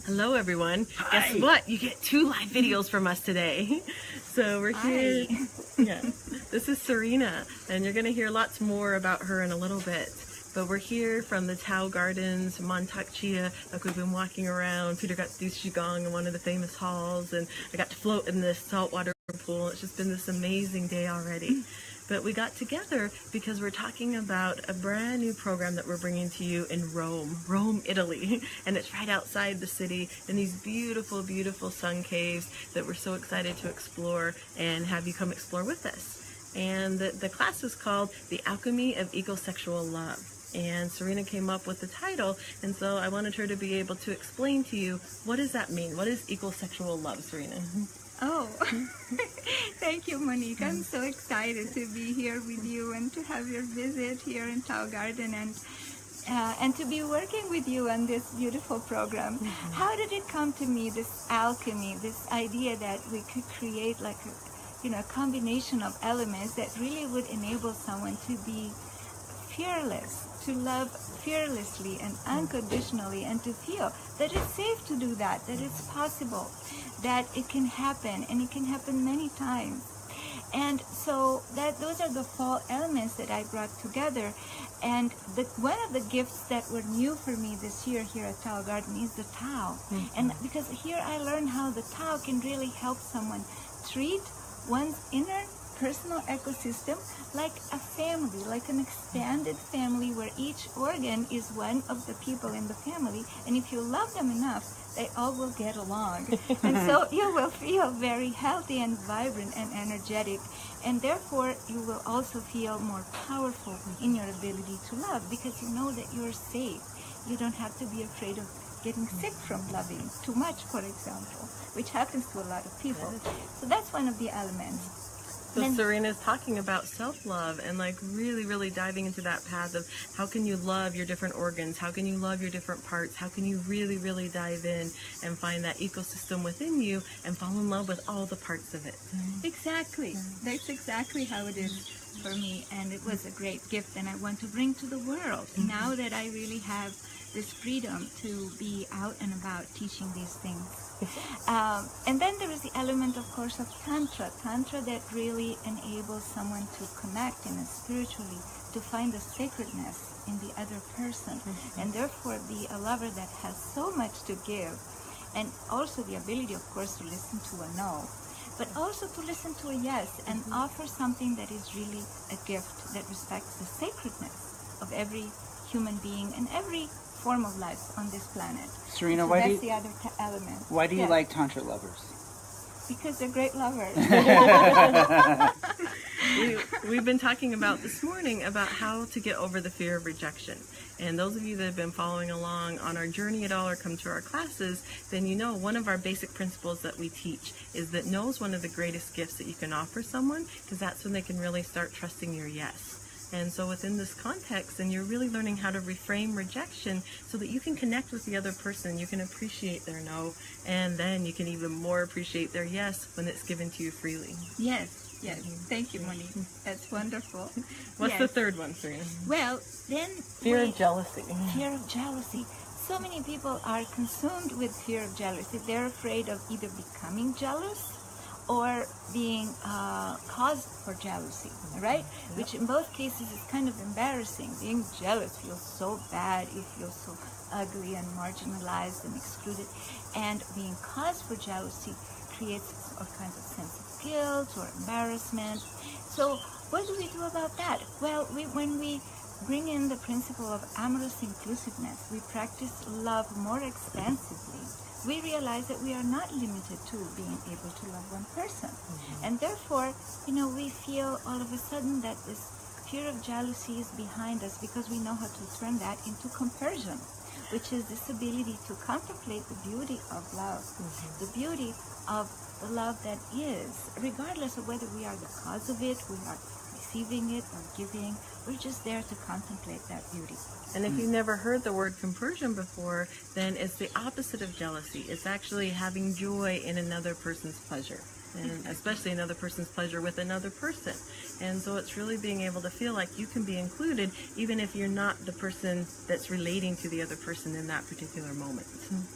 Hello everyone. Hi. Guess what? You get 2 live videos from us today. So we're here. Hi. Yeah. This is Serena, and you're going to hear lots more about her in a little bit. But we're here from the Tao Gardens, Montauk Chia. Like, we've been walking around. Peter got to do Qigong in one of the famous halls, and I got to float in this saltwater pool. It's just been this amazing day already. But we got together because we're talking about a brand new program that we're bringing to you in Rome, Italy. And it's right outside the city in these beautiful, beautiful sun caves that we're so excited to explore and have you come explore with us. And the class is called The Alchemy of Ecosexual Love. And Serena came up with the title, and so I wanted her to be able to explain to you, what does that mean? What is ecosexual love, Serena? Oh, thank you, Monique. I'm so excited to be here with you and to have your visit here in Tao Garden and to be working with you on this beautiful program. Mm-hmm. How did it come to me, this alchemy, this idea that we could create like a combination of elements that really would enable someone to be fearless, to love fearlessly and unconditionally, and to feel that it's safe to do that it's possible, that it can happen, and it can happen many times. And so those are the 4 elements that I brought together. And one of the gifts that were new for me this year here at Tao Garden is the Tao. Mm-hmm. And because here I learned how the Tao can really help someone treat one's inner personal ecosystem like a family, like an expanded family where each organ is one of the people in the family, and if you love them enough, they all will get along. And so you will feel very healthy and vibrant and energetic, and therefore you will also feel more powerful in your ability to love, because you know that you're safe. You don't have to be afraid of getting sick from loving too much, for example, which happens to a lot of people. So that's one of the elements. So Serena's talking about self-love and like really, really diving into that path of how can you love your different organs? How can you love your different parts? How can you really, really dive in and find that ecosystem within you and fall in love with all the parts of it? Exactly. That's exactly how it is for me. And it was a great gift, and I want to bring to the world now that I really have this freedom to be out and about teaching these things. And then there is the element, of course, of Tantra that really enables someone to connect spiritually, to find the sacredness in the other person, and therefore be a lover that has so much to give, and also the ability, of course, to listen to a no, but also to listen to a yes, and offer something that is really a gift that respects the sacredness of every human being and every form of life on this planet. Serena, so that's the other element. Why do you like Tantra lovers? Because they're great lovers. We've been talking about this morning about how to get over the fear of rejection. And those of you that have been following along on our journey at all or come to our classes, then you know one of our basic principles that we teach is that no is one of the greatest gifts that you can offer someone, because that's when they can really start trusting your yes. And so within this context, then you're really learning how to reframe rejection so that you can connect with the other person, you can appreciate their no, and then you can even more appreciate their yes when it's given to you freely. Yes. Thank you, Monique. That's wonderful. What's the third one, Serena? Well, then fear of jealousy. Fear of jealousy. So many people are consumed with fear of jealousy. They're afraid of either becoming jealous or being cause for jealousy, right? Yep. Which in both cases is kind of embarrassing. Being jealous feels so bad, you feel so ugly and marginalized and excluded. And being cause for jealousy creates all kinds of sense of guilt or embarrassment. So what do we do about that? Well, when we bring in the principle of amorous inclusiveness, we practice love more expansively. We realize that we are not limited to being able to love one person. And therefore, we feel all of a sudden that this fear of jealousy is behind us, because we know how to turn that into compersion, which is this ability to contemplate the beauty of love, the beauty of the love that is, regardless of whether we are the cause of it, we are receiving it or giving, we're just there to contemplate that beauty. And if you've never heard the word compersion before, then it's the opposite of jealousy. It's actually having joy in another person's pleasure. and especially another person's pleasure with another person. And so it's really being able to feel like you can be included even if you're not the person that's relating to the other person in that particular moment.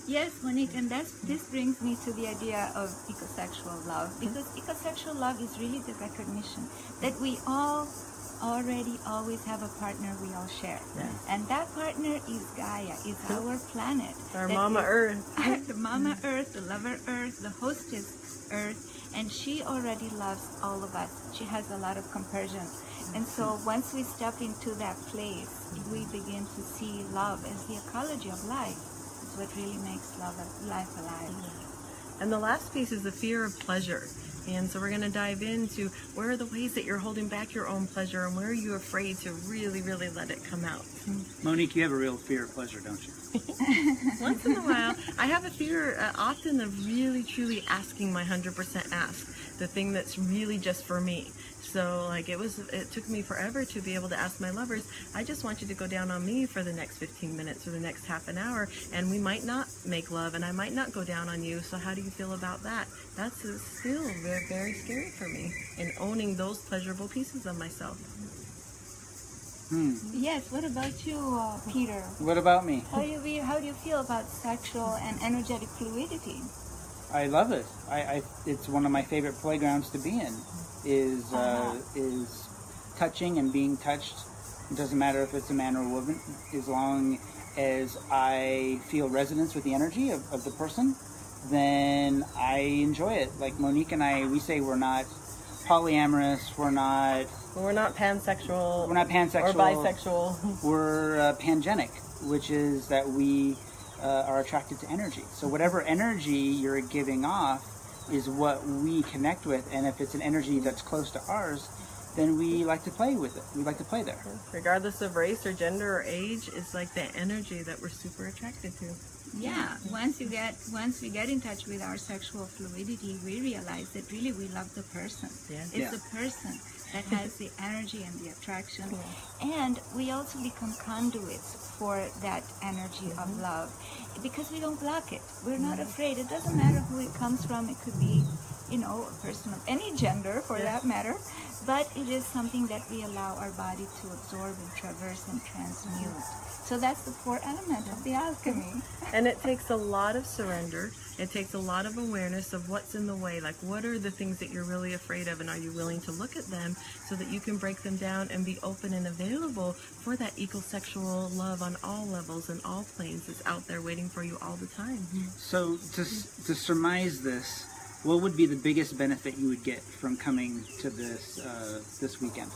Yes, Monique, and this brings me to the idea of ecosexual love, because ecosexual love is really the recognition that we all already always have a partner we all share. Yes. And that partner is Gaia, is our planet. Our Mama Earth. The Mama Earth, the Lover Earth, the Hostess Earth, and she already loves all of us. She has a lot of compassion. And so once we step into that place, we begin to see love as the ecology of life. It's what really makes life alive. And the last piece is the fear of pleasure. And so we're going to dive into where are the ways that you're holding back your own pleasure and where are you afraid to really, really let it come out. Monique, you have a real fear of pleasure, don't you? Once in a while, I have a fear often of really, truly asking my 100% ask, the thing that's really just for me. So like it took me forever to be able to ask my lovers, I just want you to go down on me for the next 15 minutes or the next half an hour, and we might not make love and I might not go down on you, so how do you feel about that? That's still very, very scary for me in owning those pleasurable pieces of myself. Yes, what about you, Peter? What about me? How do you feel about sexual and energetic fluidity? I love it. It's one of my favorite playgrounds to be in. Is touching and being touched. It doesn't matter if it's a man or a woman, as long as I feel resonance with the energy of the person, then I enjoy it. Like Monique and I, we say we're not polyamorous, we're not pansexual. We're not pansexual. Or bisexual. We're pangenic, which is that we are attracted to energy. So whatever energy you're giving off is what we connect with, and if it's an energy that's close to ours, then we like to play with it. We like to play there. Regardless of race or gender or age, it's like the energy that we're super attracted to. Yeah, once we get in touch with our sexual fluidity, we realize that really we love the person. Yeah. It's the person that has the energy and the attraction. And we also become conduits for that energy of love, because we don't block it. We're not afraid. It doesn't matter who it comes from. It could be, a person of any gender for that matter, but it is something that we allow our body to absorb and traverse and transmute. So that's the four elements of the alchemy. And it takes a lot of surrender. It takes a lot of awareness of what's in the way. Like, what are the things that you're really afraid of, and are you willing to look at them so that you can break them down and be open and available for that ecosexual love on all levels and all planes that's out there waiting for you all the time. So to surmise this, what would be the biggest benefit you would get from coming to this weekend?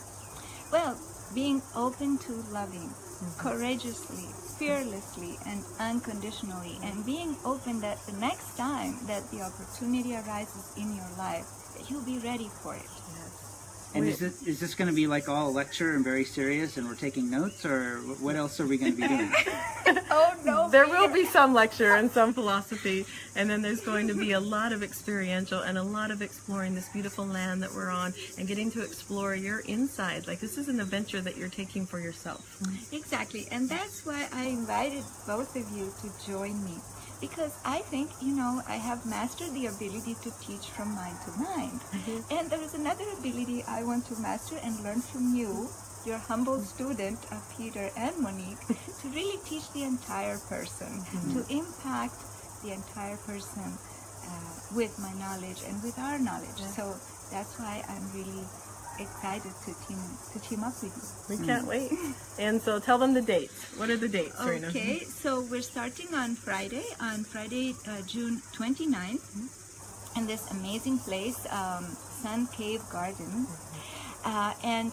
Well, being open to loving courageously, fearlessly, and unconditionally, and being open that the next time that the opportunity arises in your life, that you'll be ready for it. And is this going to be like all lecture and very serious and we're taking notes, or what else are we going to be doing? Oh no! There will be some lecture and some philosophy, and then there's going to be a lot of experiential and a lot of exploring this beautiful land that we're on and getting to explore your inside. Like, this is an adventure that you're taking for yourself. Exactly, and that's why I invited both of you to join me. Because I think, I have mastered the ability to teach from mind to mind. And there is another ability I want to master and learn from you, your humble student, Peter and Monique, to really teach the entire person, to impact the entire person with my knowledge and with our knowledge. So that's why I'm really excited to team up with you. We can't wait. And so tell them the dates. What are the dates, Serena? Okay, so we're starting on Friday, June 29th, in this amazing place, Sun Cave Garden. And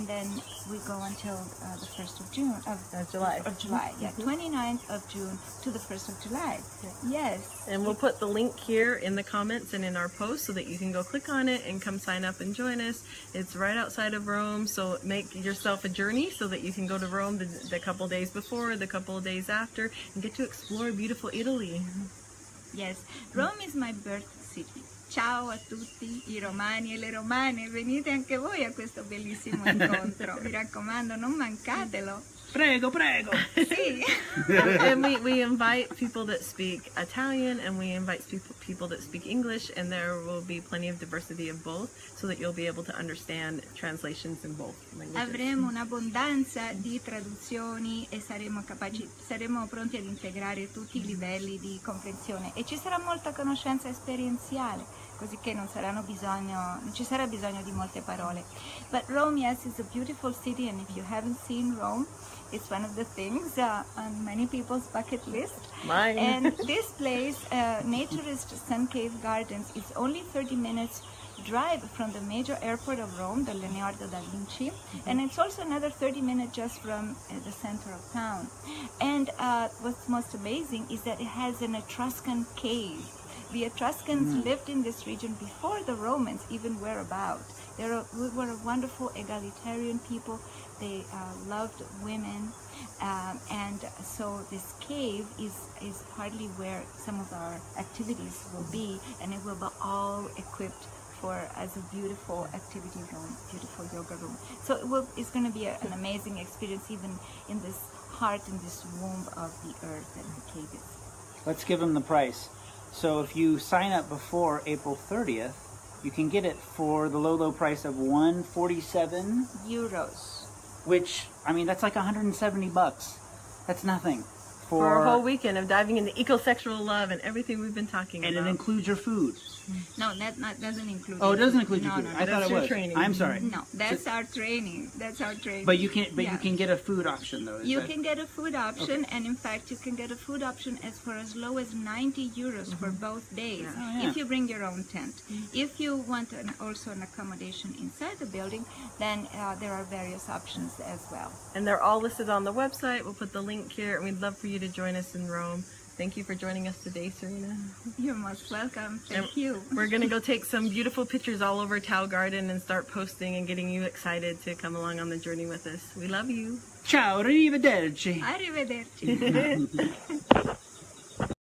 then we go until the 1st of June. July. Of July, yeah. 29th of June to the 1st of July. Yes. And we'll put the link here in the comments and in our post so that you can go click on it and come sign up and join us. It's right outside of Rome, so make yourself a journey so that you can go to Rome the couple days before, the couple of days after, and get to explore beautiful Italy. Yes, Rome is my birth city. Ciao a tutti I romani e le romane, venite anche voi a questo bellissimo incontro, mi raccomando, non mancatelo. Prego, prego. Sì. And we invite people that speak Italian, and we invite people that speak English, and there will be plenty of diversity of both, so that you'll be able to understand translations in both languages. Avremo un'abbondanza di traduzioni e saremo pronti ad integrare tutti i livelli di comprensione, e ci sarà molta conoscenza esperienziale, così che non ci sarà bisogno di molte parole. But Rome, yes, is a beautiful city, and if you haven't seen Rome, it's one of the things on many people's bucket list. Mine. And this place, Naturist Sun Cave Gardens, is only 30 minutes drive from the major airport of Rome, the Leonardo da Vinci, and it's also another 30 minutes just from the center of town. And what's most amazing is that it has an Etruscan cave. The Etruscans lived in this region before the Romans even were about. They were a wonderful egalitarian people. They loved women, and so this cave is partly where some of our activities will be, and it will be all equipped as a beautiful activity room, beautiful yoga room. So it's going to be an amazing experience, even in this heart, in this womb of the earth that the cave is. Let's give them the price. So if you sign up before April 30th, you can get it for the low price of €147. Which, I mean, that's like $170. That's nothing. For a whole weekend of diving into ecosexual love and everything we've been talking about. And it includes your food. No, that doesn't include. Oh, it doesn't include your food. No, I thought it was. Training. I'm sorry. No, that's our training. That's our training. But you can get a food option though. You can get a food option, and in fact, you can get a food option for as low as €90 for both days, if you bring your own tent. If you want also an accommodation inside the building, then there are various options as well. And they're all listed on the website. We'll put the link here, and we'd love for you to join us in Rome. Thank you for joining us today, Serena. You're most welcome. Thank you. We're going to go take some beautiful pictures all over Tao Garden and start posting and getting you excited to come along on the journey with us. We love you. Ciao, arrivederci. Arrivederci.